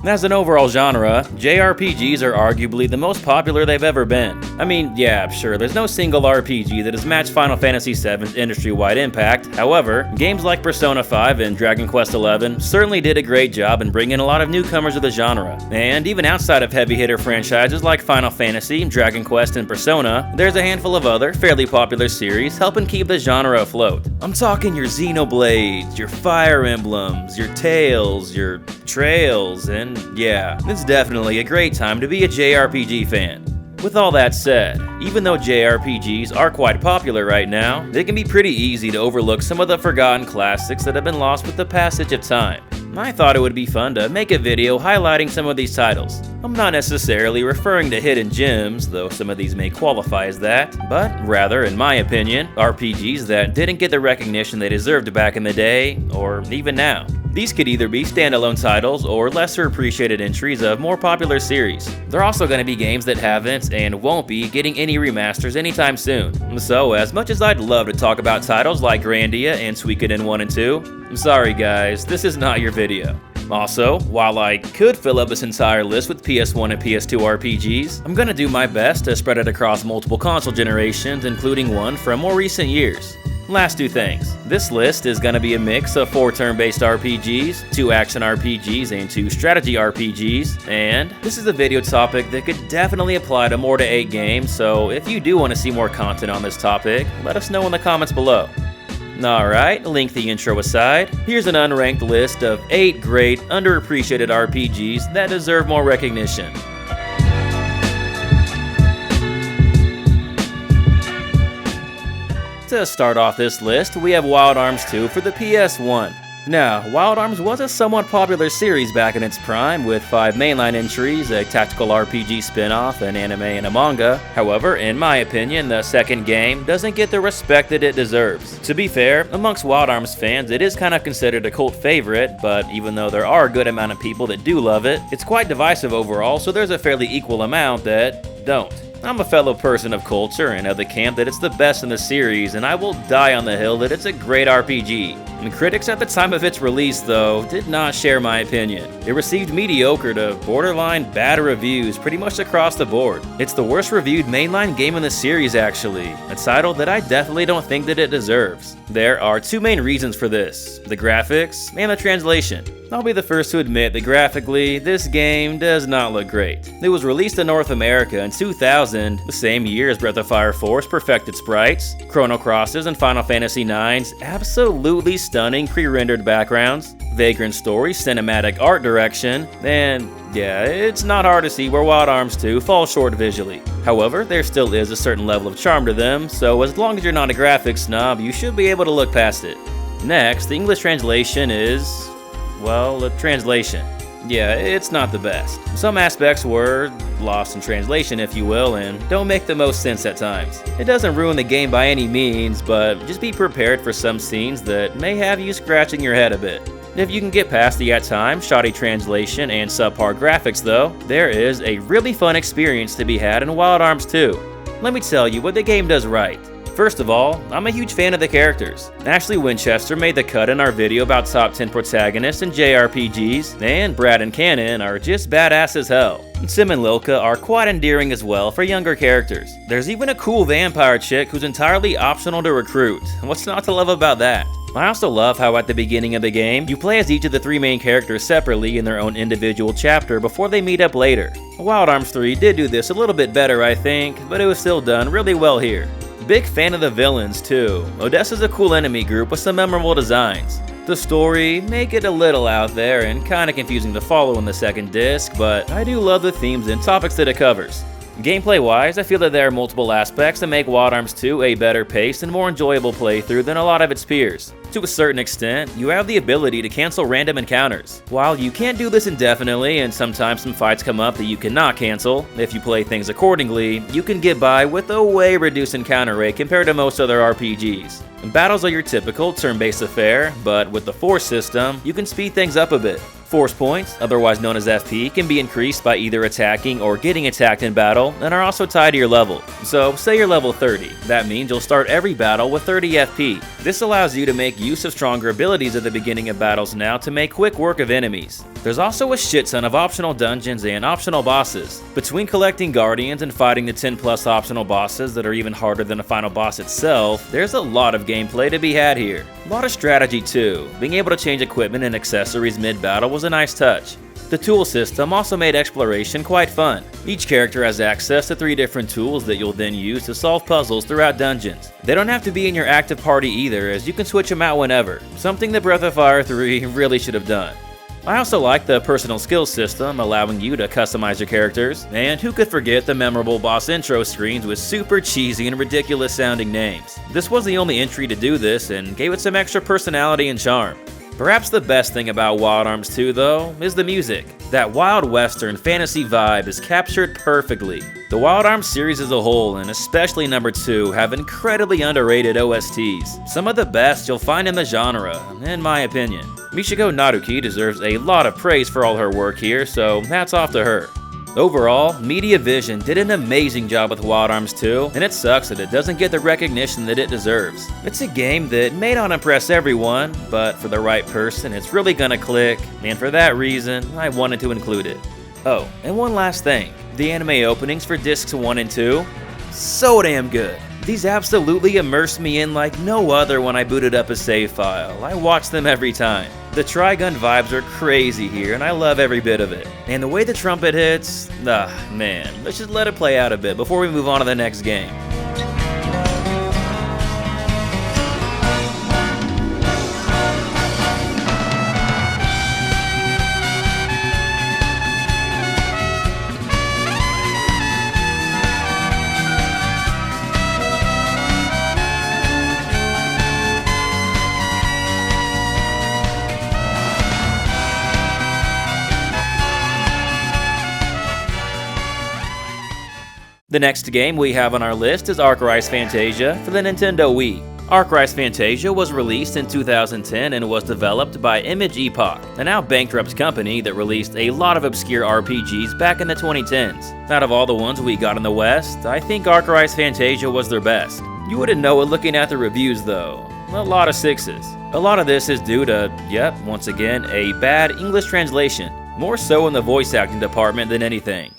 As an overall genre, JRPGs are arguably the most popular they've ever been. I mean, yeah, sure, there's no single RPG that has matched Final Fantasy VII's industry-wide impact. However, games like Persona 5 and Dragon Quest XI certainly did a great job in bringing a lot of newcomers to the genre. And even outside of heavy-hitter franchises like Final Fantasy, Dragon Quest, and Persona, there's a handful of other fairly popular series helping keep the genre afloat. I'm talking your Xenoblades, your Fire Emblems, your Tales, your Trails, and yeah, it's definitely a great time to be a JRPG fan. With all that said, even though JRPGs are quite popular right now, they can be pretty easy to overlook some of the forgotten classics that have been lost with the passage of time. I thought it would be fun to make a video highlighting some of these titles. I'm not necessarily referring to hidden gems, though some of these may qualify as that, but rather, in my opinion, RPGs that didn't get the recognition they deserved back in the day, or even now. These could either be standalone titles or lesser appreciated entries of more popular series. They're also going to be games that haven't and won't be getting any remasters anytime soon. So as much as I'd love to talk about titles like Grandia and Suikoden 1 and 2, I'm sorry guys, this is not your video. Also, while I could fill up this entire list with PS1 and PS2 RPGs, I'm gonna do my best to spread it across multiple console generations, including one from more recent years. Last two things. This list is going to be a mix of 4 turn-based RPGs, 2 action RPGs, and 2 strategy RPGs, and this is a video topic that could definitely apply to more to 8 games, so if you do want to see more content on this topic, let us know in the comments below. Alright, lengthy intro aside, here's an unranked list of 8 great, underappreciated RPGs that deserve more recognition. To start off this list, we have Wild Arms 2 for the PS1. Now, Wild Arms was a somewhat popular series back in its prime, with 5 mainline entries, a tactical RPG spin-off, an anime, and a manga. However, in my opinion, the second game doesn't get the respect that it deserves. To be fair, amongst Wild Arms fans, it is kind of considered a cult favorite, but even though there are a good amount of people that do love it, it's quite divisive overall, so there's a fairly equal amount that don't. I'm a fellow person of culture and of the camp that it's the best in the series, and I will die on the hill that it's a great RPG. And critics at the time of its release, though, did not share my opinion. It received mediocre to borderline bad reviews pretty much across the board. It's the worst reviewed mainline game in the series, actually, a title that I definitely don't think that it deserves. There are 2 main reasons for this: the graphics and the translation. I'll be the first to admit that graphically, this game does not look great. It was released in North America in 2000, the same year as Breath of Fire 4's perfected sprites, Chrono Cross's and Final Fantasy IX's absolutely stunning pre-rendered backgrounds, vagrant story, cinematic art direction, and yeah, it's not hard to see where Wild Arms 2 falls short visually. However, there still is a certain level of charm to them, so as long as you're not a graphics snob, you should be able to look past it. Next, the English translation is, well, a translation. Yeah, it's not the best. Some aspects were lost in translation, if you will, and don't make the most sense at times. It doesn't ruin the game by any means, but just be prepared for some scenes that may have you scratching your head a bit. If you can get past the at times shoddy translation and subpar graphics though, there is a really fun experience to be had in Wild Arms 2. Let me tell you what the game does right. First of all, I'm a huge fan of the characters. Ashley Winchester made the cut in our video about top 10 protagonists in JRPGs, and Brad and Cannon are just badass as hell. Sim and Lilka are quite endearing as well for younger characters. There's even a cool vampire chick who's entirely optional to recruit. What's not to love about that? I also love how at the beginning of the game, you play as each of the 3 main characters separately in their own individual chapter before they meet up later. Wild Arms 3 did do this a little bit better, I think, but it was still done really well here. Big fan of the villains too. Odessa's a cool enemy group with some memorable designs. The story may get a little out there and kinda confusing to follow in the second disc, but I do love the themes and topics that it covers. Gameplay-wise, I feel that there are multiple aspects that make Wild Arms 2 a better paced and more enjoyable playthrough than a lot of its peers. To a certain extent, you have the ability to cancel random encounters. While you can't do this indefinitely, and sometimes some fights come up that you cannot cancel, if you play things accordingly, you can get by with a way reduced encounter rate compared to most other RPGs. Battles are your typical turn-based affair, but with the Force system, you can speed things up a bit. Force points, otherwise known as FP, can be increased by either attacking or getting attacked in battle, and are also tied to your level. So, say you're level 30. That means you'll start every battle with 30 FP. This allows you to make use of stronger abilities at the beginning of battles now to make quick work of enemies. There's also a shit ton of optional dungeons and optional bosses. Between collecting guardians and fighting the 10 plus optional bosses that are even harder than the final boss itself, there's a lot of gameplay to be had here. A lot of strategy too. Being able to change equipment and accessories mid-battle was a nice touch. The tool system also made exploration quite fun. Each character has access to 3 different tools that you'll then use to solve puzzles throughout dungeons. They don't have to be in your active party either, as you can switch them out whenever, something that Breath of Fire 3 really should have done. I also like the personal skills system, allowing you to customize your characters, and who could forget the memorable boss intro screens with super cheesy and ridiculous sounding names. This was the only entry to do this and gave it some extra personality and charm. Perhaps the best thing about Wild Arms 2 though, is the music. That wild western fantasy vibe is captured perfectly. The Wild Arms series as a whole, and especially number 2, have incredibly underrated OSTs. Some of the best you'll find in the genre, in my opinion. Michiko Naruki deserves a lot of praise for all her work here, so hats off to her. Overall, Media Vision did an amazing job with Wild Arms 2, and it sucks that it doesn't get the recognition that it deserves. It's a game that may not impress everyone, but for the right person it's really gonna click, and for that reason, I wanted to include it. Oh, and one last thing, the anime openings for discs 1 and 2, so damn good. These absolutely immersed me in like no other when I booted up a save file. I watch them every time. The Trigun vibes are crazy here, and I love every bit of it. And the way the trumpet hits, man, let's just let it play out a bit before we move on to the next game. The next game we have on our list is Rise Fantasia for the Nintendo Wii. Rise Fantasia was released in 2010 and was developed by Image Epoch, a now bankrupt company that released a lot of obscure RPGs back in the 2010s. Out of all the ones we got in the West, I think Rise Fantasia was their best. You wouldn't know it looking at the reviews though. A lot of 6s. A lot of this is due to, once again, a bad English translation. More so in the voice acting department than anything.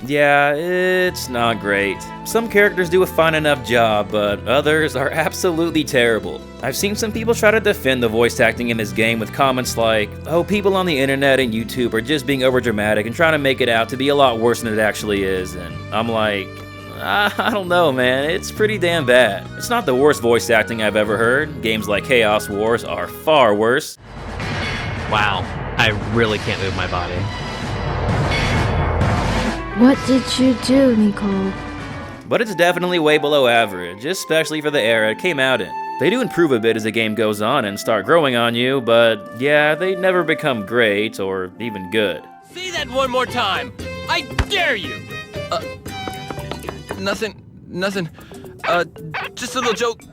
Yeah, it's not great. Some characters do a fine enough job, but others are absolutely terrible. I've seen some people try to defend the voice acting in this game with comments like, oh, people on the internet and YouTube are just being overdramatic and trying to make it out to be a lot worse than it actually is, and I'm like, I don't know, man, it's pretty damn bad. It's not the worst voice acting I've ever heard. Games like Chaos Wars are far worse. Wow, I really can't move my body. What did you do, Nicole? But it's definitely way below average, especially for the era it came out in. They do improve a bit as the game goes on and start growing on you, but yeah, they never become great or even good. Say that one more time! I dare you! Nothing. Just a little joke.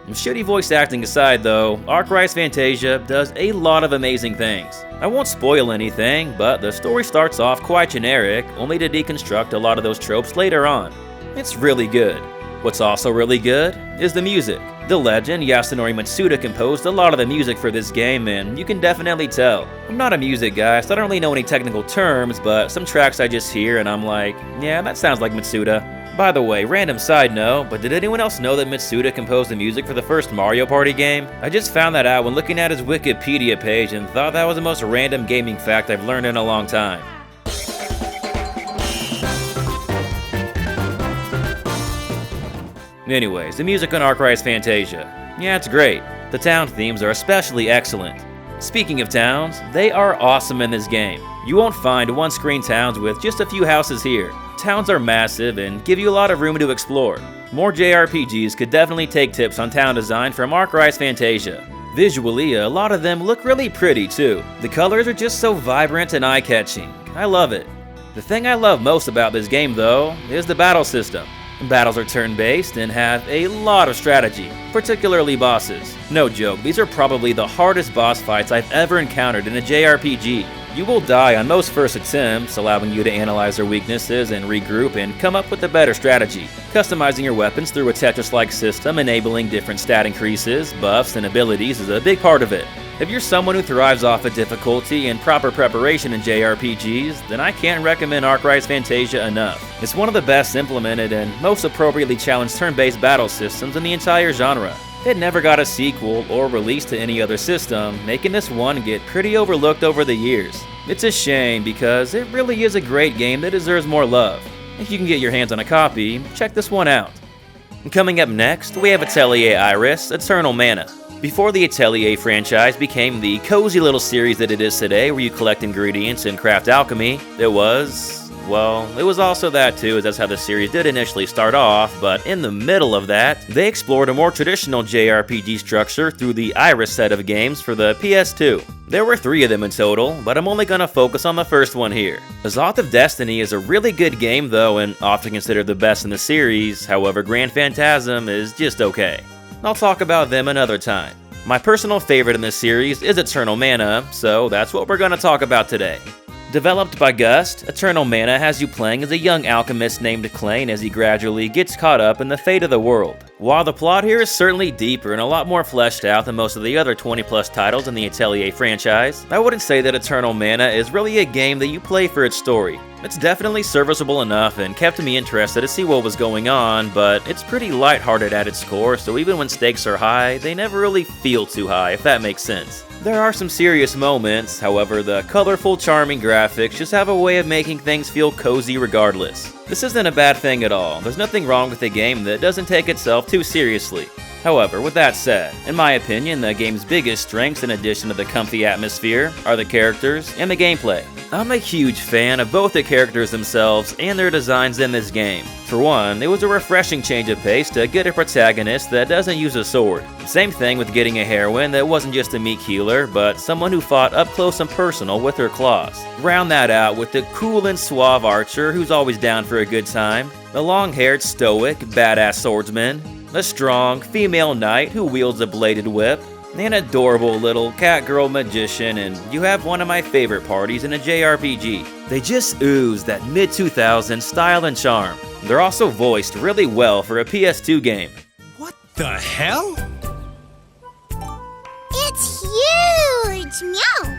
Shitty voice acting aside though, Rise Fantasia does a lot of amazing things. I won't spoil anything, but the story starts off quite generic, only to deconstruct a lot of those tropes later on. It's really good. What's also really good is the music. The legend Yasunori Mitsuda composed a lot of the music for this game, and you can definitely tell. I'm not a music guy, so I don't really know any technical terms, but some tracks I just hear and I'm like, yeah, that sounds like Mitsuda. By the way, random side note, but did anyone else know that Mitsuda composed the music for the first Mario Party game? I just found that out when looking at his Wikipedia page and thought that was the most random gaming fact I've learned in a long time. Anyways, the music on Rise Fantasia. Yeah, it's great. The town themes are especially excellent. Speaking of towns, they are awesome in this game. You won't find one-screen towns with just a few houses here. Towns are massive and give you a lot of room to explore. More JRPGs could definitely take tips on town design from Rise Fantasia. Visually, a lot of them look really pretty too. The colors are just so vibrant and eye-catching. I love it. The thing I love most about this game though, is the battle system. Battles are turn-based and have a lot of strategy, particularly bosses. No joke, these are probably the hardest boss fights I've ever encountered in a JRPG. You will die on most first attempts, allowing you to analyze their weaknesses and regroup and come up with a better strategy. Customizing your weapons through a Tetris-like system, enabling different stat increases, buffs, and abilities is a big part of it. If you're someone who thrives off of difficulty and proper preparation in JRPGs, then I can't recommend Rise Fantasia enough. It's one of the best implemented and most appropriately challenged turn-based battle systems in the entire genre. It never got a sequel or released to any other system, making this one get pretty overlooked over the years. It's a shame because it really is a great game that deserves more love. If you can get your hands on a copy, check this one out. Coming up next, we have Atelier Iris, Eternal Mana. Before the Atelier franchise became the cozy little series that it is today, where you collect ingredients and craft alchemy, it was also that too, as that's how the series did initially start off, but in the middle of that, they explored a more traditional JRPG structure through the Iris set of games for the PS2. There were 3 of them in total, but I'm only gonna focus on the first one here. Zoth of Destiny is a really good game though, and often considered the best in the series, however Grand Phantasm is just okay. I'll talk about them another time. My personal favorite in this series is Eternal Mana, so that's what we're gonna talk about today. Developed by Gust, Eternal Mana has you playing as a young alchemist named Klain as he gradually gets caught up in the fate of the world. While the plot here is certainly deeper and a lot more fleshed out than most of the other 20+ titles in the Atelier franchise, I wouldn't say that Eternal Mana is really a game that you play for its story. It's definitely serviceable enough and kept me interested to see what was going on, but it's pretty lighthearted at its core, so even when stakes are high, they never really feel too high, if that makes sense. There are some serious moments, however the colorful, charming graphics just have a way of making things feel cozy regardless. This isn't a bad thing at all. There's nothing wrong with a game that doesn't take itself too seriously. However, with that said, in my opinion, the game's biggest strengths in addition to the comfy atmosphere are the characters and the gameplay. I'm a huge fan of both the characters themselves and their designs in this game. For one, it was a refreshing change of pace to get a protagonist that doesn't use a sword. Same thing with getting a heroine that wasn't just a meek healer, but someone who fought up close and personal with her claws. Round that out with the cool and suave archer who's always down for a good time, the long-haired stoic, badass swordsman, a strong female knight who wields a bladed whip, an adorable little cat girl magician, and you have one of my favorite parties in a JRPG. They just ooze that mid-2000s style and charm. They're also voiced really well for a PS2 game. What the hell? It's huge! Meow!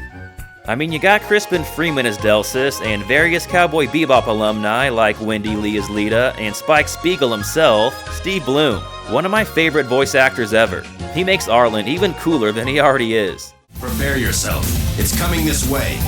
I mean, you got Crispin Freeman as Delsis, and various Cowboy Bebop alumni like Wendy Lee as Lita, and Spike Spiegel himself, Steve Bloom. One of my favorite voice actors ever. He makes Arlen even cooler than he already is. Prepare yourself. It's coming this way.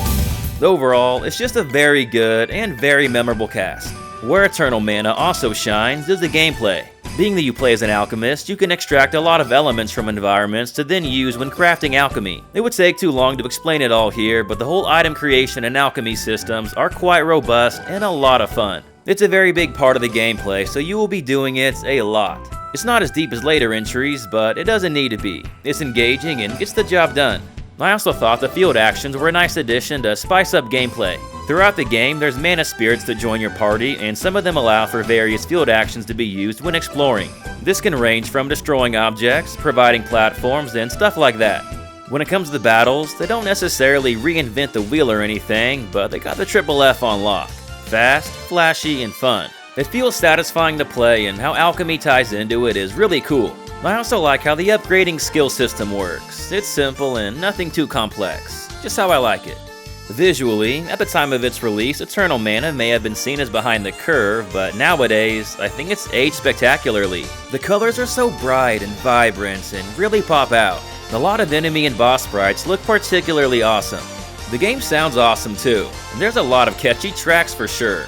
Overall, it's just a very good and very memorable cast. Where Eternal Mana also shines is the gameplay. Being that you play as an alchemist, you can extract a lot of elements from environments to then use when crafting alchemy. It would take too long to explain it all here, but the whole item creation and alchemy systems are quite robust and a lot of fun. It's a very big part of the gameplay, so you will be doing it a lot. It's not as deep as later entries, but it doesn't need to be. It's engaging and gets the job done. I also thought the field actions were a nice addition to spice up gameplay. Throughout the game, there's mana spirits that join your party, and some of them allow for various field actions to be used when exploring. This can range from destroying objects, providing platforms, and stuff like that. When it comes to the battles, they don't necessarily reinvent the wheel or anything, but they got the triple F on lock. Fast, flashy, and fun. It feels satisfying to play, and how alchemy ties into it is really cool. I also like how the upgrading skill system works. It's simple and nothing too complex, just how I like it. Visually, at the time of its release, Eternal Mana may have been seen as behind the curve, but nowadays, I think it's aged spectacularly. The colors are so bright and vibrant and really pop out. A lot of enemy and boss sprites look particularly awesome. The game sounds awesome too, and there's a lot of catchy tracks for sure.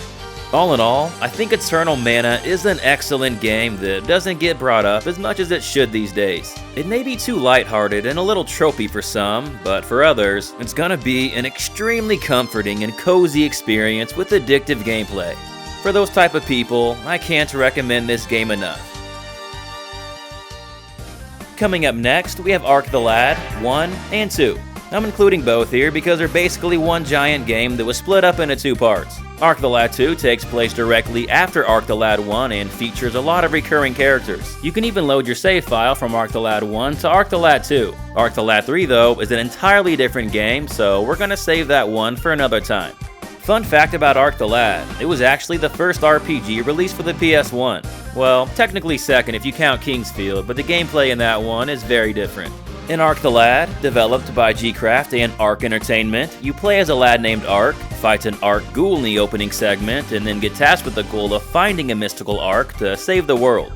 All in all, I think Eternal Mana is an excellent game that doesn't get brought up as much as it should these days. It may be too lighthearted and a little tropey for some, but for others, it's gonna be an extremely comforting and cozy experience with addictive gameplay. For those type of people, I can't recommend this game enough. Coming up next, we have Arc the Lad 1 and 2. I'm including both here because they're basically one giant game that was split up into two parts. Arc the Lad 2 takes place directly after Arc the Lad 1 and features a lot of recurring characters. You can even load your save file from Arc the Lad 1 to Arc the Lad 2. Arc the Lad 3 though is an entirely different game, so we're gonna save that one for another time. Fun fact about Arc the Lad, it was actually the first RPG released for the PS1. Well, technically second if you count Kingsfield, but the gameplay in that one is very different. In Arc the Lad, developed by G-Craft and Arc Entertainment, you play as a lad named Arc, fight an Arc ghoul in the opening segment, and then get tasked with the goal of finding a mystical Arc to save the world.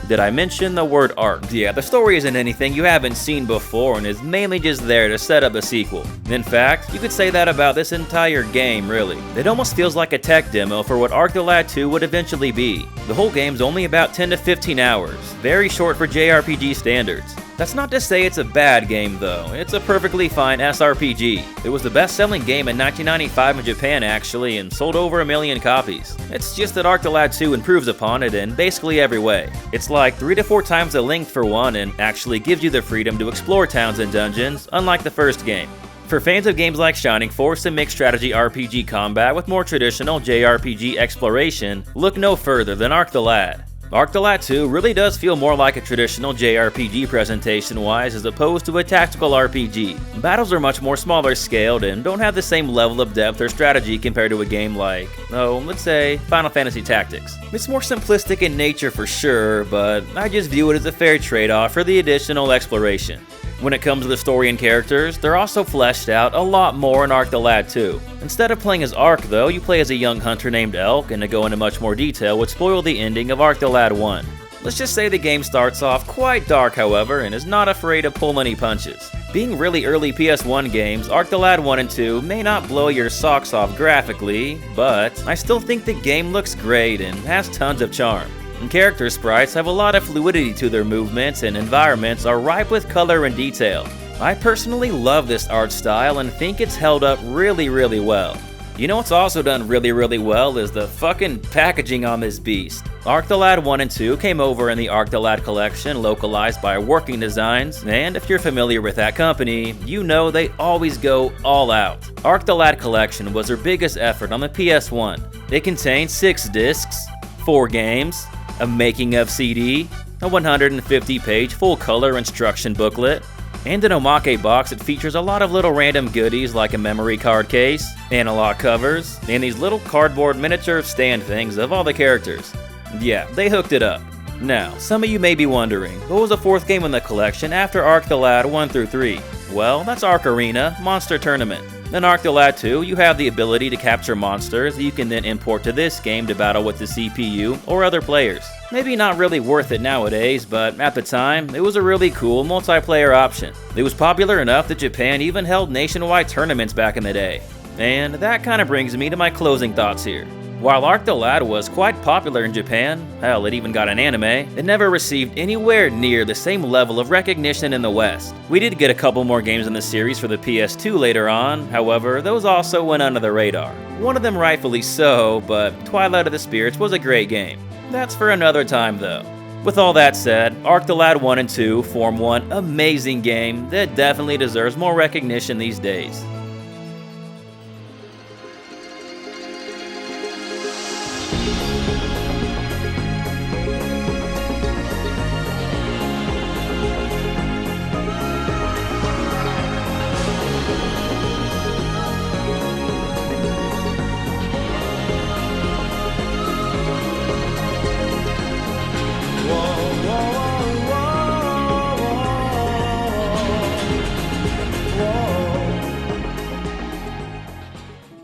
Did I mention the word Arc? Yeah, the story isn't anything you haven't seen before and is mainly just there to set up a sequel. In fact, you could say that about this entire game, really. It almost feels like a tech demo for what Arc the Lad 2 would eventually be. The whole game's only about 10 to 15 hours, very short for JRPG standards. That's not to say it's a bad game though, it's a perfectly fine SRPG. It was the best-selling game in 1995 in Japan actually, and sold over 1 million copies. It's just that Arc the Lad 2 improves upon it in basically every way. It's like 3 to 4 times the length for one, and actually gives you the freedom to explore towns and dungeons, unlike the first game. For fans of games like Shining Force and mixed strategy RPG combat with more traditional JRPG exploration, look no further than Arc the Lad. Arc the Lad 2 really does feel more like a traditional JRPG presentation-wise as opposed to a tactical RPG. Battles are much more smaller scaled and don't have the same level of depth or strategy compared to a game like, let's say, Final Fantasy Tactics. It's more simplistic in nature for sure, but I just view it as a fair trade-off for the additional exploration. When it comes to the story and characters, they're also fleshed out a lot more in Arc the Lad 2. Instead of playing as Arc though, you play as a young hunter named Elk, and to go into much more detail would spoil the ending of Arc the Lad 1. Let's just say the game starts off quite dark however, and is not afraid to pull any punches. Being really early PS1 games, Arc the Lad 1 and 2 may not blow your socks off graphically, but I still think the game looks great and has tons of charm. And character sprites have a lot of fluidity to their movements, and environments are ripe with color and detail. I personally love this art style and think it's held up really well. You know what's also done really well is the fucking packaging on this beast. Arc the Lad 1 and 2 came over in the Arc the Lad collection localized by Working Designs, and if you're familiar with that company, you know they always go all out. Arc the Lad collection was their biggest effort on the PS1. It contained 6 discs, 4 games, a making of CD, a 150-page full-color instruction booklet, and an omake box that features a lot of little random goodies like a memory card case, analog covers, and these little cardboard miniature stand things of all the characters. Yeah, they hooked it up. Now, some of you may be wondering, what was the 4th game in the collection after Arc the Lad 1 through 3? Well, that's Arc Arena Monster Tournament. In Arc the Lad 2, you have the ability to capture monsters that you can then import to this game to battle with the CPU or other players. Maybe not really worth it nowadays, but at the time, it was a really cool multiplayer option. It was popular enough that Japan even held nationwide tournaments back in the day. And that kind of brings me to my closing thoughts here. While Arc the Lad was quite popular in Japan, hell, it even got an anime, it never received anywhere near the same level of recognition in the West. We did get a couple more games in the series for the PS2 later on, however, those also went under the radar. One of them rightfully so, but Twilight of the Spirits was a great game. That's for another time though. With all that said, Arc the Lad 1 and 2 form one amazing game that definitely deserves more recognition these days.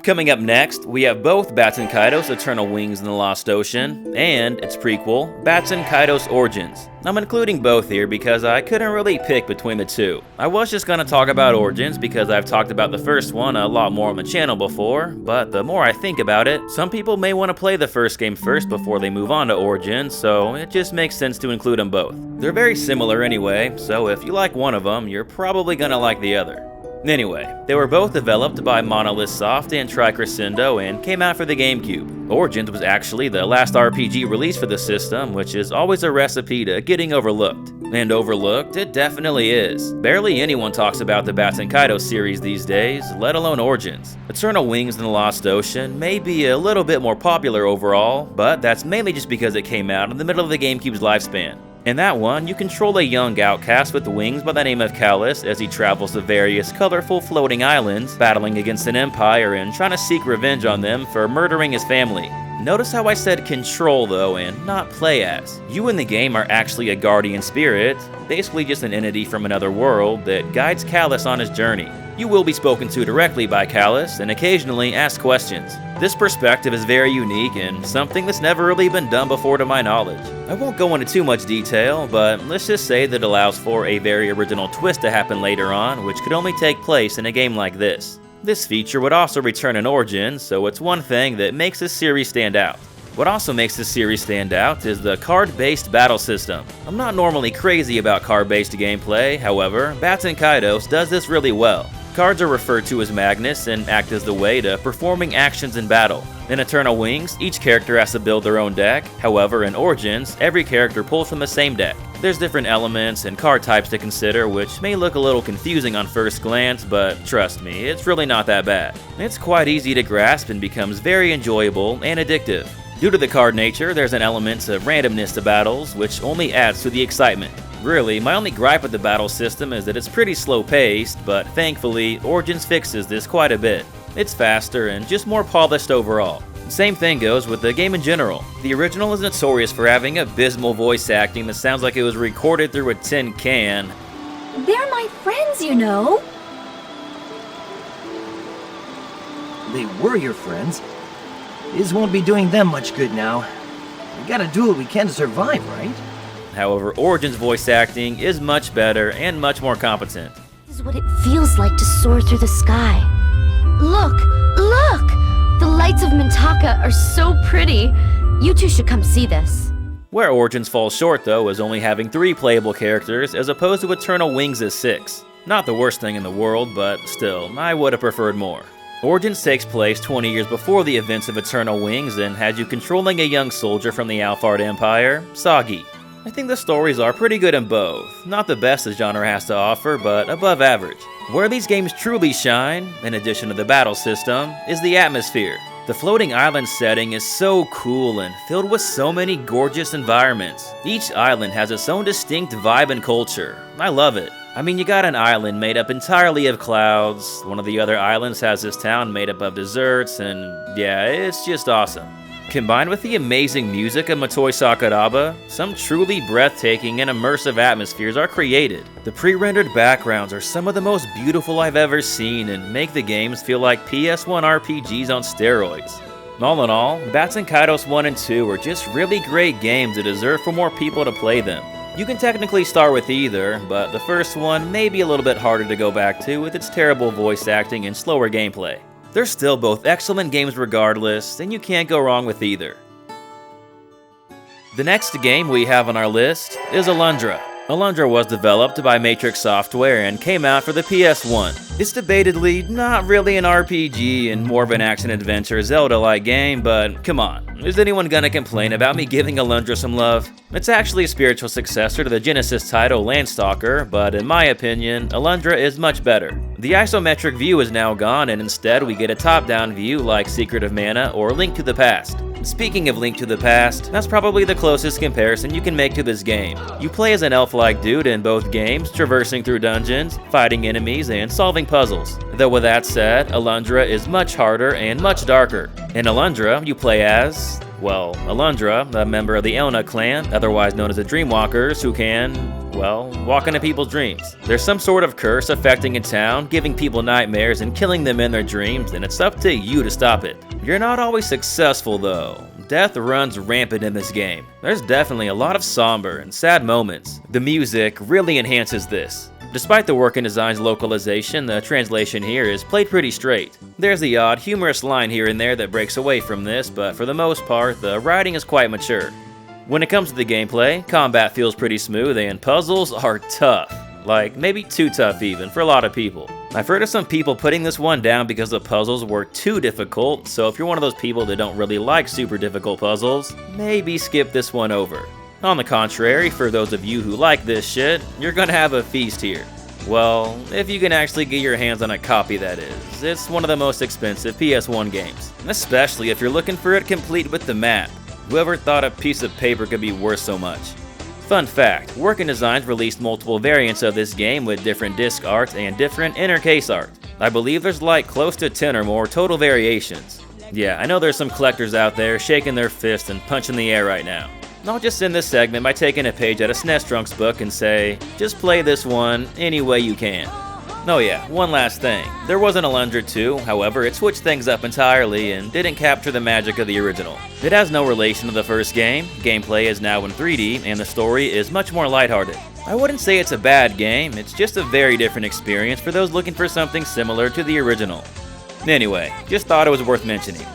Coming up next, we have both Baten Kaitos Eternal Wings in the Lost Ocean, and its prequel, Baten Kaitos Origins. I'm including both here because I couldn't really pick between the two. I was just gonna talk about Origins because I've talked about the first one a lot more on the channel before, but the more I think about it, some people may want to play the first game first before they move on to Origins, so it just makes sense to include them both. They're very similar anyway, so if you like one of them, you're probably gonna like the other. Anyway, they were both developed by Monolith Soft and Tricrescendo and came out for the GameCube. Origins was actually the last RPG released for the system, which is always a recipe to getting overlooked. And overlooked, it definitely is. Barely anyone talks about the Baten Kaitos series these days, let alone Origins. Eternal Wings in the Lost Ocean may be a little bit more popular overall, but that's mainly just because it came out in the middle of the GameCube's lifespan. In that one, you control a young outcast with wings by the name of Callus as he travels to various colorful floating islands, battling against an empire and trying to seek revenge on them for murdering his family. Notice how I said control though, and not play as. You in the game are actually a guardian spirit, basically just an entity from another world that guides Callus on his journey. You will be spoken to directly by Callus and occasionally asked questions. This perspective is very unique and something that's never really been done before to my knowledge. I won't go into too much detail, but let's just say that it allows for a very original twist to happen later on, which could only take place in a game like this. This feature would also return in Origins, so it's one thing that makes this series stand out. What also makes this series stand out is the card-based battle system. I'm not normally crazy about card-based gameplay, however, Baten Kaitos does this really well. Cards are referred to as magnets and act as the way to performing actions in battle. In Eternal Wings, each character has to build their own deck, however in Origins, every character pulls from the same deck. There's different elements and card types to consider, which may look a little confusing on first glance, but trust me, it's really not that bad. It's quite easy to grasp and becomes very enjoyable and addictive. Due to the card nature, there's an element of randomness to battles, which only adds to the excitement. Really, my only gripe with the battle system is that it's pretty slow-paced, but thankfully, Origins fixes this quite a bit. It's faster and just more polished overall. Same thing goes with the game in general. The original is notorious for having abysmal voice acting that sounds like it was recorded through a tin can. They're my friends, you know. They were your friends. This won't be doing them much good now. We gotta do what we can to survive, right? However, Origins voice acting is much better and much more competent. This is what it feels like to soar through the sky. Look! Look! The lights of Mintaka are so pretty. You two should come see this. Where Origins falls short though is only having 3 playable characters as opposed to Eternal Wings' 6. Not the worst thing in the world, but still, I would have preferred more. Origins takes place 20 years before the events of Eternal Wings and has you controlling a young soldier from the Alphard Empire, Sagi. I think the stories are pretty good in both. Not the best the genre has to offer, but above average. Where these games truly shine, in addition to the battle system, is the atmosphere. The floating island setting is so cool and filled with so many gorgeous environments. Each island has its own distinct vibe and culture. I love it. I mean, you got an island made up entirely of clouds, one of the other islands has this town made up of deserts, and yeah, it's just awesome. Combined with the amazing music of Motoi Sakuraba, some truly breathtaking and immersive atmospheres are created. The pre-rendered backgrounds are some of the most beautiful I've ever seen and make the games feel like PS1 RPGs on steroids. All in all, Baten Kaitos 1 and 2 are just really great games that deserve for more people to play them. You can technically start with either, but the first one may be a little bit harder to go back to with its terrible voice acting and slower gameplay. They're still both excellent games regardless, and you can't go wrong with either. The next game we have on our list is Alundra. Alundra was developed by Matrix Software and came out for the PS1. It's debatedly not really an RPG and more of an action-adventure Zelda-like game, but come on, is anyone gonna complain about me giving Alundra some love? It's actually a spiritual successor to the Genesis title Landstalker, but in my opinion, Alundra is much better. The isometric view is now gone and instead we get a top-down view like Secret of Mana or Link to the Past. Speaking of Link to the Past, that's probably the closest comparison you can make to this game. You play as an elf-like dude in both games, traversing through dungeons, fighting enemies, and solving puzzles. Though with that said, Alundra is much harder and much darker. In Alundra, you play as, well, Alundra, a member of the Elna clan, otherwise known as the Dreamwalkers, who can, well, walk into people's dreams. There's some sort of curse affecting a town, giving people nightmares and killing them in their dreams, and it's up to you to stop it. You're not always successful though. Death runs rampant in this game. There's definitely a lot of somber and sad moments. The music really enhances this. Despite the work in design's localization, the translation here is played pretty straight. There's the odd humorous line here and there that breaks away from this, but for the most part, the writing is quite mature. When it comes to the gameplay, combat feels pretty smooth and puzzles are tough. Like, maybe too tough even, for a lot of people. I've heard of some people putting this one down because the puzzles were too difficult, so if you're one of those people that don't really like super difficult puzzles, maybe skip this one over. On the contrary, for those of you who like this shit, you're gonna have a feast here. Well, if you can actually get your hands on a copy, that is. It's one of the most expensive PS1 games, especially if you're looking for it complete with the map. Whoever thought a piece of paper could be worth so much? Fun fact, Working Designs released multiple variants of this game with different disc art and different inner case art. I believe there's like close to 10 or more total variations. Yeah, I know there's some collectors out there shaking their fist and punching the air right now. I'll just end this segment by taking a page out of SNES Drunk's book and say, just play this one any way you can. Oh yeah, one last thing. There was an Alundra 2, however it switched things up entirely and didn't capture the magic of the original. It has no relation to the first game, gameplay is now in 3D, and the story is much more lighthearted. I wouldn't say it's a bad game, it's just a very different experience for those looking for something similar to the original. Anyway, just thought it was worth mentioning.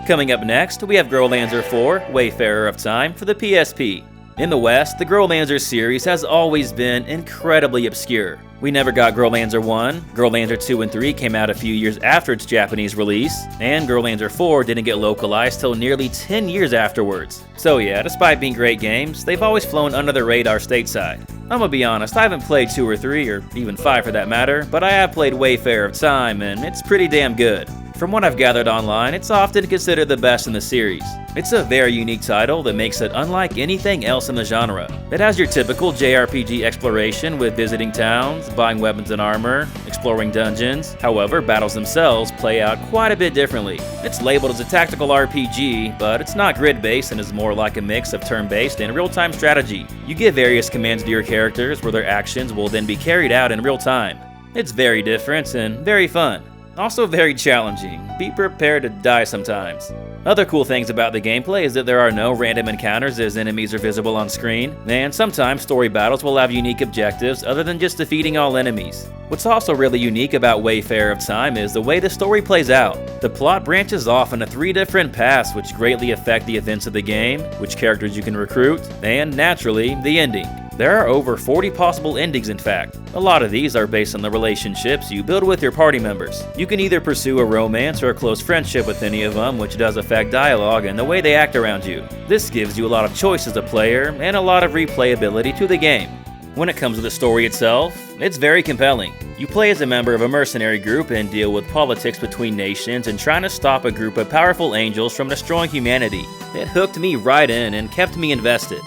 Coming up next, we have Growlanser 4, Wayfarer of Time for the PSP. In the West, the Growlanser series has always been incredibly obscure. We never got Growlanser 1, Growlanser 2 and 3 came out a few years after its Japanese release, and Growlanser 4 didn't get localized till nearly 10 years afterwards. So yeah, despite being great games, they've always flown under the radar stateside. I'm gonna be honest, I haven't played 2 or 3, or even 5 for that matter, but I have played Wayfarer of Time, and it's pretty damn good. From what I've gathered online, it's often considered the best in the series. It's a very unique title that makes it unlike anything else in the genre. It has your typical JRPG exploration with visiting towns, buying weapons and armor, exploring dungeons. However, battles themselves play out quite a bit differently. It's labeled as a tactical RPG, but it's not grid-based and is more like a mix of turn-based and real-time strategy. You give various commands to your characters where their actions will then be carried out in real time. It's very different and very fun. Also very challenging. Be prepared to die sometimes. Other cool things about the gameplay is that there are no random encounters as enemies are visible on screen, and sometimes story battles will have unique objectives other than just defeating all enemies. What's also really unique about Wayfarer of Time is the way the story plays out. The plot branches off into 3 different paths which greatly affect the events of the game, which characters you can recruit, and naturally, the ending. There are over 40 possible endings in fact. A lot of these are based on the relationships you build with your party members. You can either pursue a romance or a close friendship with any of them, which does affect dialogue and the way they act around you. This gives you a lot of choice as a player and a lot of replayability to the game. When it comes to the story itself, it's very compelling. You play as a member of a mercenary group and deal with politics between nations and trying to stop a group of powerful angels from destroying humanity. It hooked me right in and kept me invested.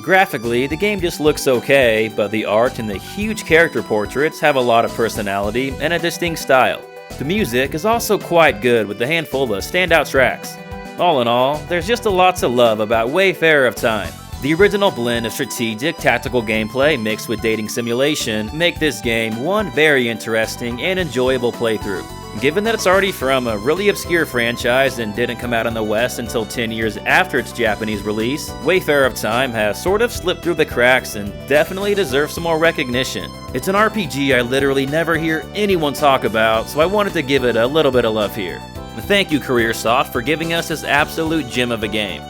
Graphically, the game just looks okay, but the art and the huge character portraits have a lot of personality and a distinct style. The music is also quite good with a handful of standout tracks. All in all, there's just a lot to love about Wayfarer of Time. The original blend of strategic, tactical gameplay mixed with dating simulation make this game one very interesting and enjoyable playthrough. Given that it's already from a really obscure franchise and didn't come out in the West until 10 years after its Japanese release, Wayfarer of Time has sort of slipped through the cracks and definitely deserves some more recognition. It's an RPG I literally never hear anyone talk about, so I wanted to give it a little bit of love here. Thank you Careersoft for giving us this absolute gem of a game.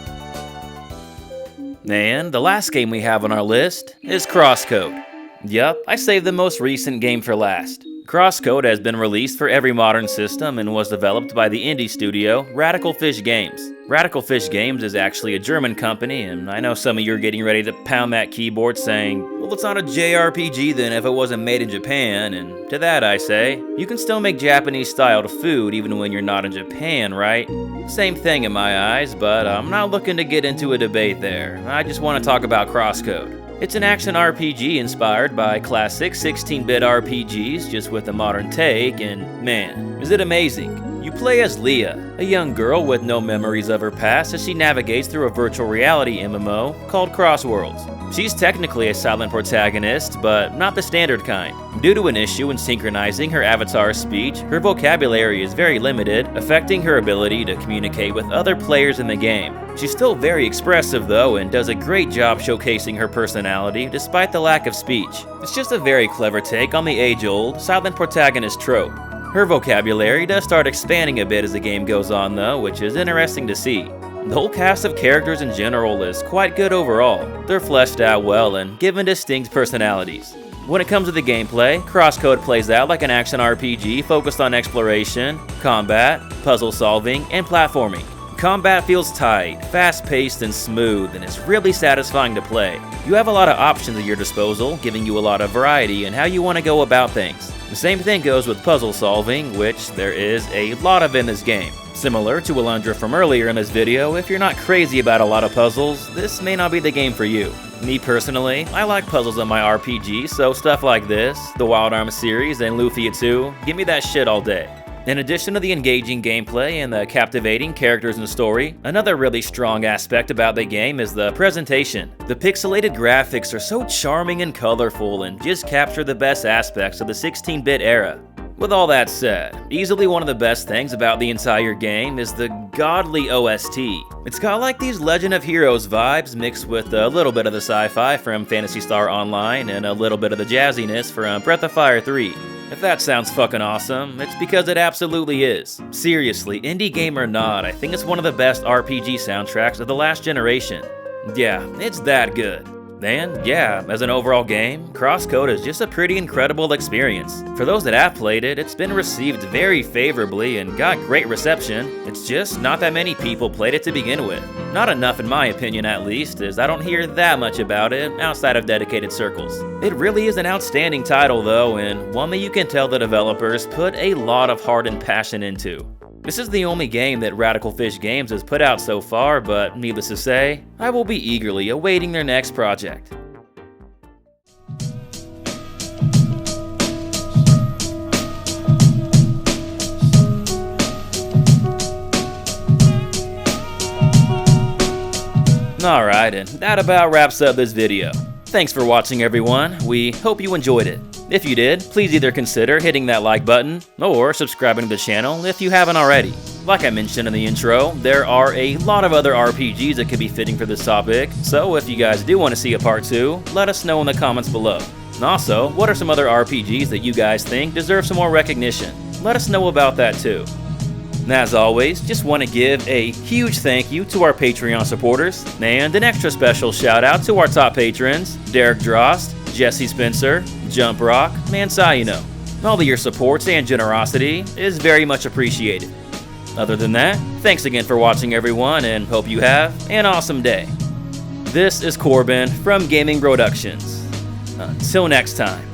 And the last game we have on our list is CrossCode. Yup, I saved the most recent game for last. CrossCode has been released for every modern system and was developed by the indie studio Radical Fish Games. Radical Fish Games is actually a German company, and I know some of you are getting ready to pound that keyboard saying, well, it's not a JRPG then if it wasn't made in Japan, and to that I say, you can still make Japanese-styled food even when you're not in Japan, right? Same thing in my eyes, but I'm not looking to get into a debate there. I just want to talk about CrossCode. It's an action RPG inspired by classic 16-bit RPGs, just with a modern take, and man, is it amazing. You play as Leah, a young girl with no memories of her past as she navigates through a virtual reality MMO called Crossworlds. She's technically a silent protagonist, but not the standard kind. Due to an issue in synchronizing her avatar's speech, her vocabulary is very limited, affecting her ability to communicate with other players in the game. She's still very expressive though, and does a great job showcasing her personality despite the lack of speech. It's just a very clever take on the age-old silent protagonist trope. Her vocabulary does start expanding a bit as the game goes on though, which is interesting to see. The whole cast of characters in general is quite good overall. They're fleshed out well and given distinct personalities. When it comes to the gameplay, CrossCode plays out like an action RPG focused on exploration, combat, puzzle solving, and platforming. Combat feels tight, fast-paced, and smooth, and it's really satisfying to play. You have a lot of options at your disposal, giving you a lot of variety in how you want to go about things. The same thing goes with puzzle solving, which there is a lot of in this game. Similar to Alundra from earlier in this video, if you're not crazy about a lot of puzzles, this may not be the game for you. Me personally, I like puzzles in my RPG, so stuff like this, the Wild Arms series, and Lufia 2, give me that shit all day. In addition to the engaging gameplay and the captivating characters and story, another really strong aspect about the game is the presentation. The pixelated graphics are so charming and colorful and just capture the best aspects of the 16-bit era. With all that said, easily one of the best things about the entire game is the godly OST. It's got like these Legend of Heroes vibes mixed with a little bit of the sci-fi from Phantasy Star Online and a little bit of the jazziness from Breath of Fire 3. If that sounds fucking awesome, it's because it absolutely is. Seriously, indie game or not, I think it's one of the best RPG soundtracks of the last generation. Yeah, it's that good. And yeah, as an overall game, CrossCode is just a pretty incredible experience. For those that have played it, it's been received very favorably and got great reception. It's just not that many people played it to begin with. Not enough in my opinion at least, as I don't hear that much about it outside of dedicated circles. It really is an outstanding title though, and one that you can tell the developers put a lot of heart and passion into. This is the only game that Radical Fish Games has put out so far, but needless to say, I will be eagerly awaiting their next project. Alright, and that about wraps up this video. Thanks for watching everyone, we hope you enjoyed it. If you did, please either consider hitting that like button, or subscribing to the channel if you haven't already. Like I mentioned in the intro, there are a lot of other RPGs that could be fitting for this topic, so if you guys do want to see a part 2, let us know in the comments below. And also, what are some other RPGs that you guys think deserve some more recognition? Let us know about that too. And as always, just want to give a huge thank you to our Patreon supporters, and an extra special shout out to our top patrons, Derek Drost, Jesse Spencer, Jump Rock, and Sayuno. All of your support and generosity is very much appreciated. Other than that, thanks again for watching everyone, and hope you have an awesome day. This is Corbin from Gaming Productions. Until next time.